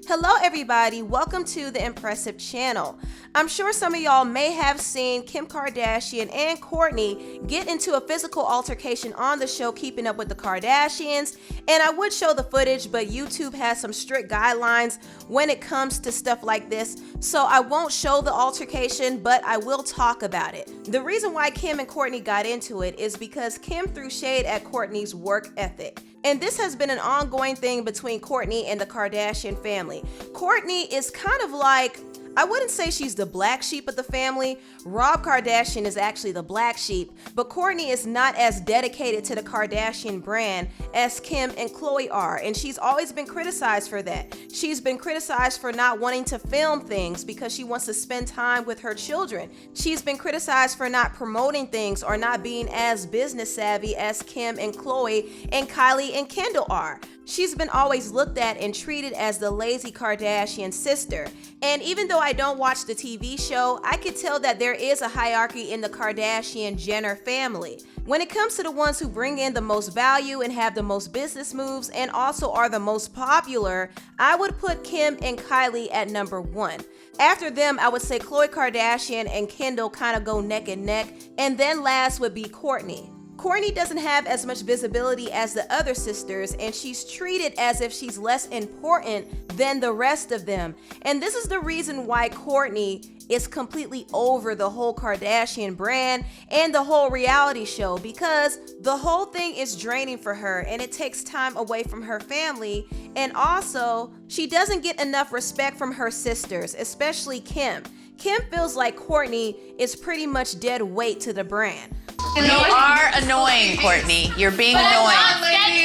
Hello everybody, welcome to the Empressive channel. I'm sure some of y'all may have seen Kim Kardashian and Kourtney get into a physical altercation on the show Keeping Up with the Kardashians, and I would show the footage, but YouTube has some strict guidelines when it comes to stuff like this, so I won't show the altercation, but I will talk about it. The reason why Kim and Kourtney got into it is because Kim threw shade at Kourtney's work ethic. And this has been an ongoing thing between Kourtney and the Kardashian family. Kourtney is kind of like, I wouldn't say she's the black sheep of the family. Rob Kardashian is actually the black sheep, but Kourtney is not as dedicated to the Kardashian brand as Kim and Khloe are, and she's always been criticized for that. She's been criticized for not wanting to film things because she wants to spend time with her children. She's been criticized for not promoting things or not being as business savvy as Kim and Khloe and Kylie and Kendall are. She's been always looked at and treated as the lazy Kardashian sister. And even though I don't watch the TV show, I can tell that there is a hierarchy in the Kardashian-Jenner family. When it comes to the ones who bring in the most value and have the most business moves and also are the most popular, I would put Kim and Kylie at number 1. After them, I would say Khloe Kardashian and Kendall kind of go neck and neck, and then last would be Kourtney. Kourtney doesn't have as much visibility as the other sisters, and she's treated as if she's less important than the rest of them. And this is the reason why Kourtney is completely over the whole Kardashian brand and the whole reality show, because the whole thing is draining for her and it takes time away from her family. And also, she doesn't get enough respect from her sisters, especially Kim. Kim feels like Kourtney is pretty much dead weight to the brand. You are annoying, Kourtney. You're being annoying.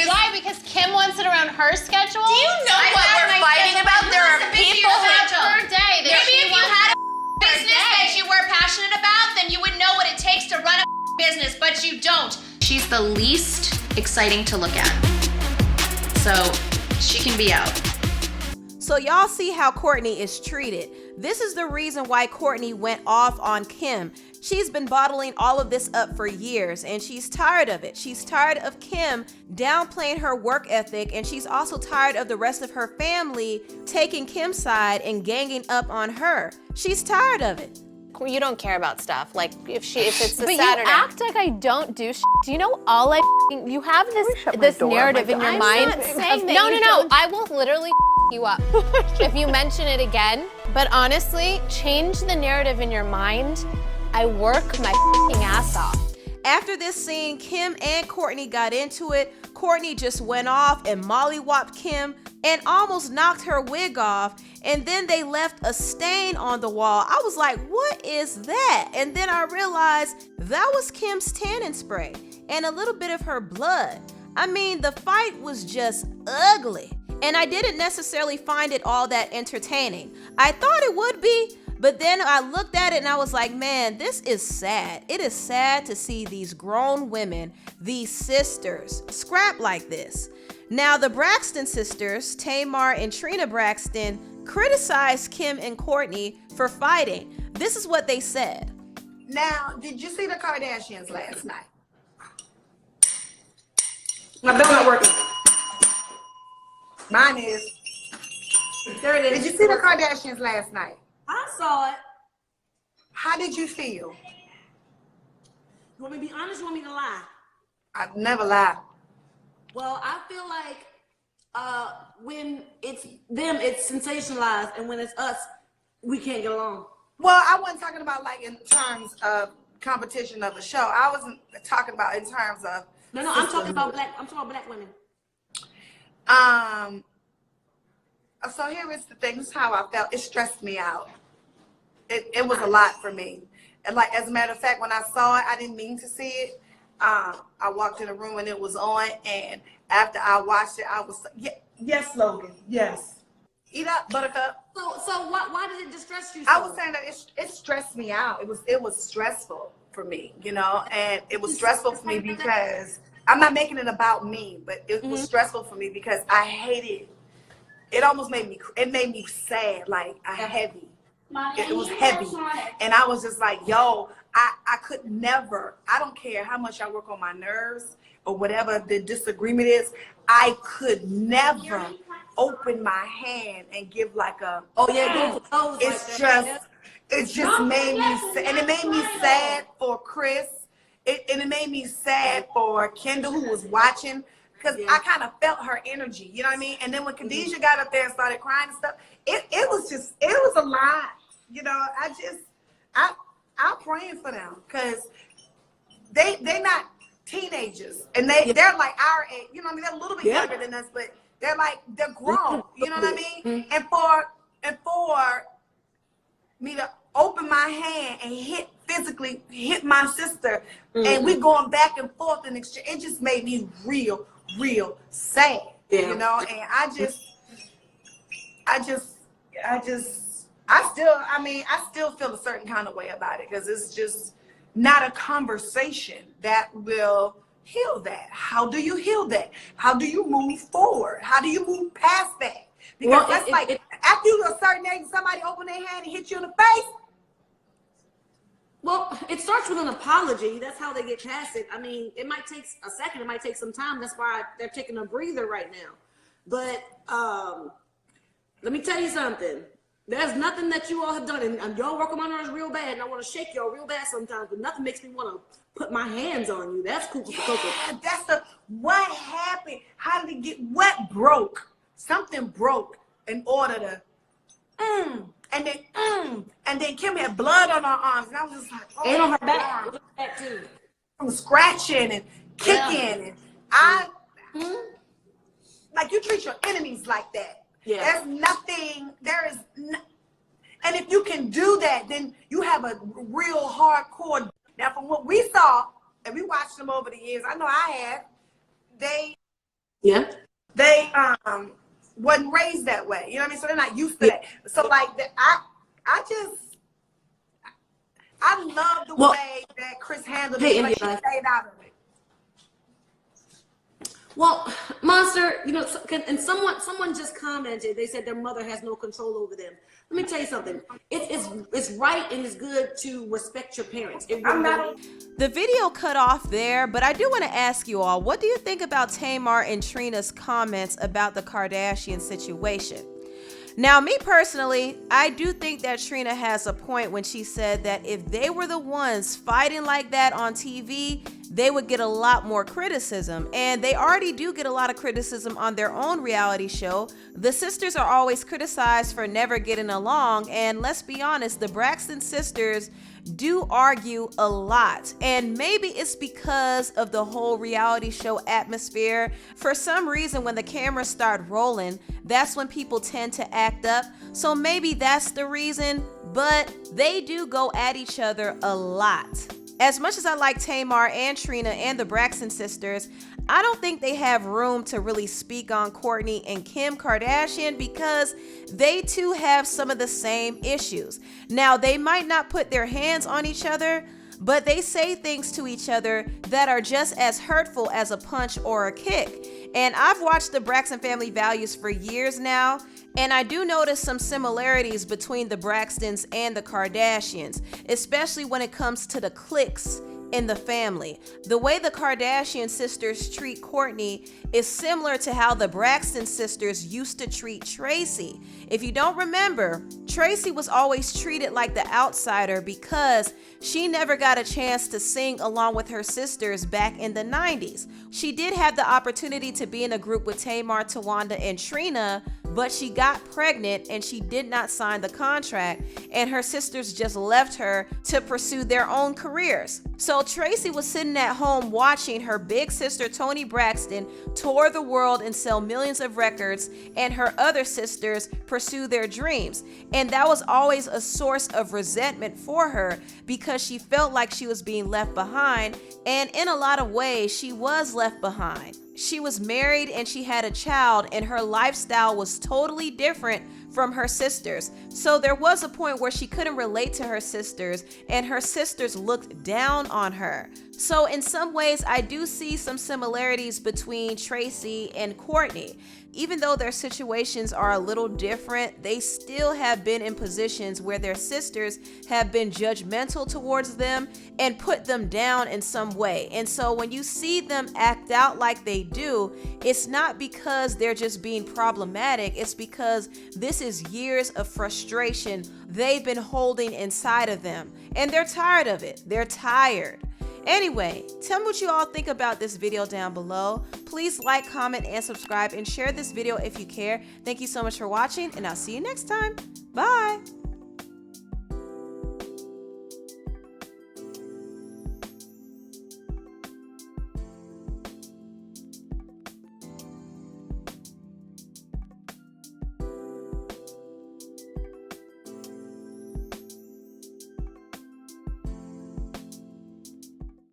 Why? Because Kim wants it around her schedule? Do you know what we're fighting about? There are people who her day. Maybe if you had a business that you were passionate about, then you would know what it takes to run a business, but you don't. She's the least exciting to look at. So she can be out. So y'all see how Kourtney is treated. This is the reason why Kourtney went off on Kim. She's been bottling all of this up for years and she's tired of it. She's tired of Kim downplaying her work ethic, and she's also tired of the rest of her family taking Kim's side and ganging up on her. She's tired of it. You don't care about stuff. Like if it's a but Saturday. You act like I don't do Do you know all you have this narrative in your mind? I'm not saying that no, you no, no. don't. I will literally you up if you mention it again. But honestly, change the narrative in your mind. I work my ass off. After this scene, Kim and Kourtney got into it. Kourtney just went off and mollywopped Kim and almost knocked her wig off. And then they left a stain on the wall. I was like, what is that? And then I realized that was Kim's tanning spray and a little bit of her blood. I mean, the fight was just ugly. And I didn't necessarily find it all that entertaining. I thought it would be, but then I looked at it and I was like, man, this is sad. It is sad to see these grown women, these sisters, scrap like this. Now, the Braxton sisters, Tamar and Trina Braxton, criticized Kim and Kourtney for fighting. This is what they said. Now, did you see the Kardashians last night? My bell's not working. Mine is. There it is. Did you see the Kardashians last night? I saw it. How did you feel? You want me to be honest? You want me to lie? I've never lied. Well, I feel like when it's them, it's sensationalized, and when it's us, we can't get along. Well, I wasn't talking about like in terms of competition of a show. I wasn't talking about in terms of. No, I'm talking about black. I'm talking about black women. So here is the thing. This is how I felt. It stressed me out. It was a lot for me. And like, as a matter of fact, when I saw it, I didn't mean to see it. I walked in the room and it was on. And after I watched it, I was yes, Logan, yes. Eat up, Buttercup. So why did it distress you so? I was saying that it stressed me out. It was stressful for me, you know, and it was stressful for me because I'm not making it about me, but it was stressful for me because I hated. It almost made me sad, like heavy. It was heavy, and I was just like, yo, I could never. I don't care how much I work on my nerves or whatever the disagreement is. I could never open my hand and give like a, Oh yeah, go for those. it's like that. just, it just made me, and it made me sad for Chris. And it made me sad for Kendall, who was watching, because I kind of felt her energy, you know what I mean? And then when Khadijah got up there and started crying and stuff, it was a lot, you know. I'm praying for them, because they're not teenagers, and they're like our age, you know what I mean? They're a little bit younger than us, but they're grown, you know what I mean? And for me to open my hand and physically hit my sister, and we going back and forth in exchange, it just made me real sad, you know. And I still feel a certain kind of way about it, because it's just not a conversation that will heal that. How do you heal that? How do you move forward? How do you move past that? Because after you a certain age, somebody open their hand and hit you in the face. Well, it starts with an apology. That's how they get past it. I mean, it might take a second. It might take some time. That's why they're taking a breather right now. But let me tell you something. There's nothing that you all have done, and y'all work on my nerves real bad, and I want to shake y'all real bad sometimes, but nothing makes me want to put my hands on you. That's cool. Yeah, what happened? How did it get, what broke? Something broke in order to, and then Kim had blood on her arms, and I was just like, oh, and on her back. Too. From scratching and kicking, and like, you treat your enemies like that. Yeah. There's nothing, and if you can do that, then you have a real hardcore. Now, from what we saw, and we watched them over the years, I know I have, they wasn't raised that way. You know what I mean? So they're not used to that. So like, I love the way that Chris handled it, like she stayed out of it. Well, Monster, you know, and someone just commented. They said their mother has no control over them. Let me tell you something. It's right and it's good to respect your parents. The video cut off there, but I do want to ask you all, what do you think about Tamar and Trina's comments about the Kardashian situation? Now, me personally, I do think that Trina has a point when she said that if they were the ones fighting like that on TV, they would get a lot more criticism. And they already do get a lot of criticism on their own reality show. The sisters are always criticized for never getting along. And let's be honest, the Braxton sisters do argue a lot, and maybe it's because of the whole reality show atmosphere. For some reason, when the cameras start rolling, that's when people tend to act up. So maybe that's the reason, but they do go at each other a lot. As much as I like Tamar and Trina and the Braxton sisters, I don't think they have room to really speak on Kourtney and Kim Kardashian, because they too have some of the same issues. Now, they might not put their hands on each other, but they say things to each other that are just as hurtful as a punch or a kick. And I've watched the Braxton family values for years now, and I do notice some similarities between the Braxtons and the Kardashians, especially when it comes to the cliques in the family. The way the Kardashian sisters treat Kourtney is similar to how the Braxton sisters used to treat Tracy. If you don't remember, Tracy was always treated like the outsider because she never got a chance to sing along with her sisters back in the 90s. She did have the opportunity to be in a group with Tamar, Tawanda, and Trina, but she got pregnant and she did not sign the contract, and her sisters just left her to pursue their own careers. So Tracy was sitting at home watching her big sister Toni Braxton tour the world and sell millions of records, and her other sisters pursue their dreams. And that was always a source of resentment for her, because she felt like she was being left behind, and in a lot of ways she was left behind. She was married and she had a child, and her lifestyle was totally different from her sisters. So there was a point where she couldn't relate to her sisters, and her sisters looked down on her. So in some ways, I do see some similarities between Tracy and Kourtney. Even though their situations are a little different, they still have been in positions where their sisters have been judgmental towards them and put them down in some way. And so when you see them act act out like they do, it's not because they're just being problematic. It's because this is years of frustration they've been holding inside of them, and they're tired of it. They're tired. Anyway, tell me what you all think about this video down below. Please like, comment, and subscribe, and share this video if you care. Thank you so much for watching, and I'll see you next time. Bye.